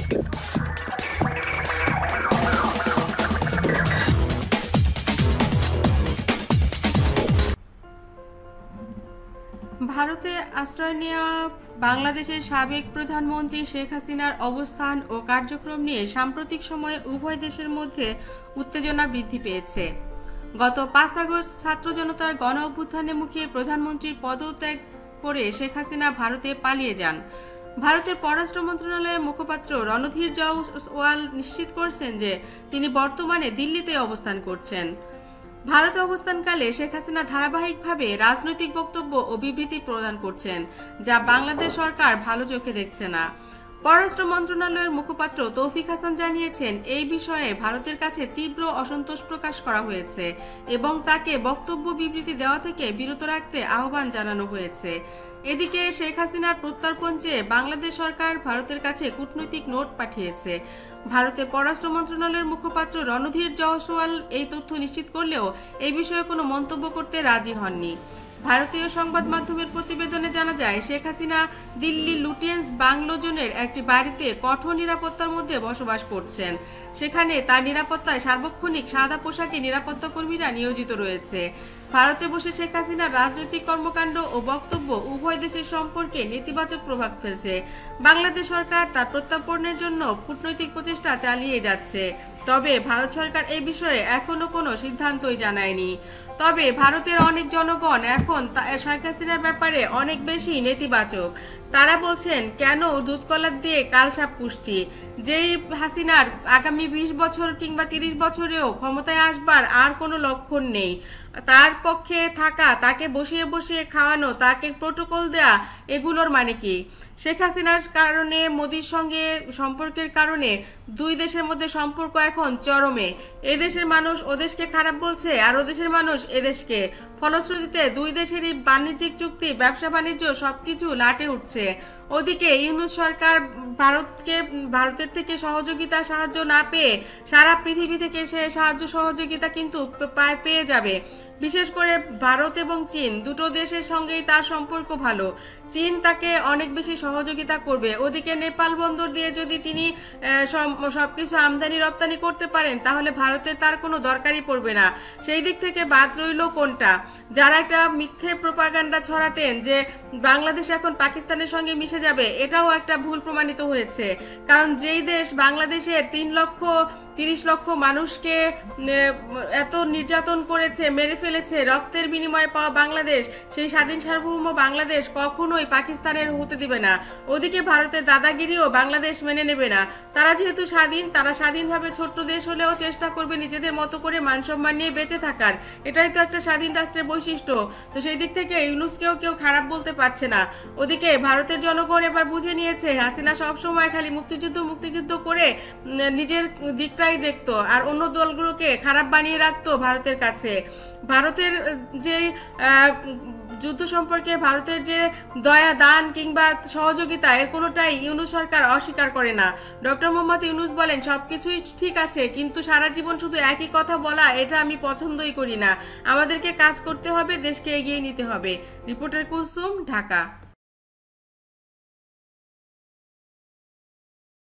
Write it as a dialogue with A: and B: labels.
A: ভারতে আশ্রয় নেওয়া বাংলাদেশের সাবেক প্রধানমন্ত্রী শেখ হাসিনার অবস্থান ও কার্যক্রম নিয়ে সাম্প্রতিক সময়ে উভয় দেশের মধ্যে উত্তেজনা বৃদ্ধি পেয়েছে। গত 5 আগস্ট ছাত্র জনতার গণ অভ্যুত্থানের মুখে প্রধানমন্ত্রীর পদত্যাগ করে শেখ হাসিনা ভারতে পালিয়ে যান। ভারতের পররাষ্ট্র মন্ত্রণালয়ের মুখপাত্র রণধীর জয়সওয়াল নিশ্চিত করেছেন যে তিনি বর্তমানে দিল্লিতে অবস্থান করছেন। ভারতে অবস্থানকালে শেখ হাসিনা ধারাবাহিকভাবে রাজনৈতিক বক্তব্য ও বিবৃতি প্রদান করছেন, যা বাংলাদেশ সরকার ভালো চোখে দেখছে না। পররাষ্ট্র মন্ত্রণালয়ের মুখপাত্র তৌফিক হাসান জানিয়েছেন, এই বিষয়ে ভারতের কাছে তীব্র অসন্তোষ প্রকাশ করা হয়েছে এবং তাকে বক্তব্য বিবৃতি দেওয়া থেকে বিরত রাখতে আহ্বান জানানো হয়েছে। এদিকে শেখ হাসিনার প্রত্যর্পণ চেয়ে বাংলাদেশ সরকার ভারতের কাছে কূটনৈতিক নোট পাঠিয়েছে। ভারতের পররাষ্ট্র মন্ত্রণালয়ের মুখপাত্র রণধীর জয়সওয়াল এই তথ্য নিশ্চিত করলেও এই বিষয়ে কোনো মন্তব্য করতে রাজি হননি। ভারতীয় সংবাদ মাধ্যমের প্রতিবেদনে জানা যায়, শেখ হাসিনা দিল্লি লুটিয়েন্স বাংলো জোনের একটি বাড়িতে কঠোর নিরাপত্তার মধ্যে বসবাস করছেন। সেখানে তার নিরাপত্তায় সার্বক্ষণিক সাদা পোশাকে নিরাপত্তা কর্মীরা নিয়োজিত রয়েছে। ভারতে বসে শেখ হাসিনার রাজনৈতিক কর্মকাণ্ড ও বক্তব্য উভয় দেশের সম্পর্কে নেতিবাচক প্রভাব ফেলছে। বাংলাদেশ সরকার তার প্রত্যার্পণের জন্য কূটনৈতিক প্রচেষ্টা চালিয়ে যাচ্ছে, তবে ভারত সরকার এই বিষয়ে এখনো কোনো সিদ্ধান্তই জানায়নি। তবে ভারতের অনেক জনগণ এখন শেখ হাসিনার ব্যাপারে অনেক বেশি নেতিবাচক। তারা বলছেন, কেন দুধ কলা দিয়ে কালসাপ পুষছি? যেই হাসিনার আগামী 20 বছর কিংবা 30 বছরেও ক্ষমতায় আসবার আর কোনো লক্ষণ নেই। তার পক্ষে থাকা, তাকে বসিয়ে বসিয়ে খাওয়ানো, তাকে প্রোটোকল দেয়া, এগুলোর মানে কি? শেখ হাসিনার কারণে, মোদির সঙ্গে সম্পর্কের কারণে দুই দেশের মধ্যে সম্পর্ক এখন চরমে। এদেশের মানুষ ওদেশকে খারাপ বলছে আর ওদেশের মানুষ এদেশকে। ফলশ্রুতিতে দুই দেশেরই বাণিজ্যিক চুক্তি, ব্যবসা বাণিজ্য সবকিছু লাটে উঠছে। ওদিকে ইউনূস সরকার ভারতের থেকে সাহায্য না পেয়ে সারা পৃথিবী থেকে সে সাহায্য সহযোগিতা কিন্তু পেয়ে যাবে। বিশেষ করে ভারত এবং চীন দুটো দেশের সঙ্গেই তার সম্পর্ক ভালো। চীন তাকে অনেক বেশি সহযোগিতা করবে। ওদিকে নেপাল বন্দর দিয়ে যদি তিনি সবকিছু আমদানি রপ্তানি করতে পারেন, তাহলে ভারতের তার কোনো দরকারই পড়বে না। সেই দিক থেকে বাদ রইল কোনটা? যারা একটা মিথ্যে প্রোপাগান্ডা ছড়াতেন যে বাংলাদেশ এখন পাকিস্তানের সঙ্গে মিশে যাবে, এটাও একটা ভুল প্রমাণিত হয়েছে। কারণ যেই দেশ বাংলাদেশের 30 লক্ষ মানুষকে এত নির্যাতন করেছে, মেরে ফেলেছে, রক্তের বিনিময়ে পাওয়া বাংলাদেশ, সেই স্বাধীন সার্বভৌম বাংলাদেশ কখনোই পাকিস্তানের হতে দিবে না। ওদিকে ভারতের দাদাগিরিও বাংলাদেশ মেনে নেবে না। তারা যেহেতু স্বাধীন, তারা স্বাধীনভাবে ছোট্ট দেশ হলেও চেষ্টা করবে নিজেদের মতো করে মান সম্মান নিয়ে বেঁচে থাকার। এটাই তো একটা স্বাধীন রাষ্ট্রের বৈশিষ্ট্য। তো সেই দিক থেকে ইউনূসকেও কেউ খারাপ বলতে পারছে না। ওদিকে ভারতের জনগণ এবার বুঝে নিয়েছে, হাসিনা সবসময় খালি মুক্তিযুদ্ধ করে নিজের দিকটাই দেখতো আর অন্য দলগুলোকে খারাপ বানিয়ে রাখতো ভারতের কাছে। ভারতের যে যুদ্ধ সম্পর্কে ভারতের যে দয়া দান কিংবা সহযোগিতা, এর কোনোটাই ইউনূস সরকার অস্বীকার করে না। ডক্টর মোহাম্মদ ইউনূস বলেন, সবকিছুই ঠিক আছে, কিন্তু সারা জীবন শুধু একই কথা বলা, এটা আমি পছন্দই করি না। আমাদেরকে কাজ করতে হবে, দেশকে এগিয়ে নিতে হবে। রিপোর্টার কুলসুম, ঢাকা।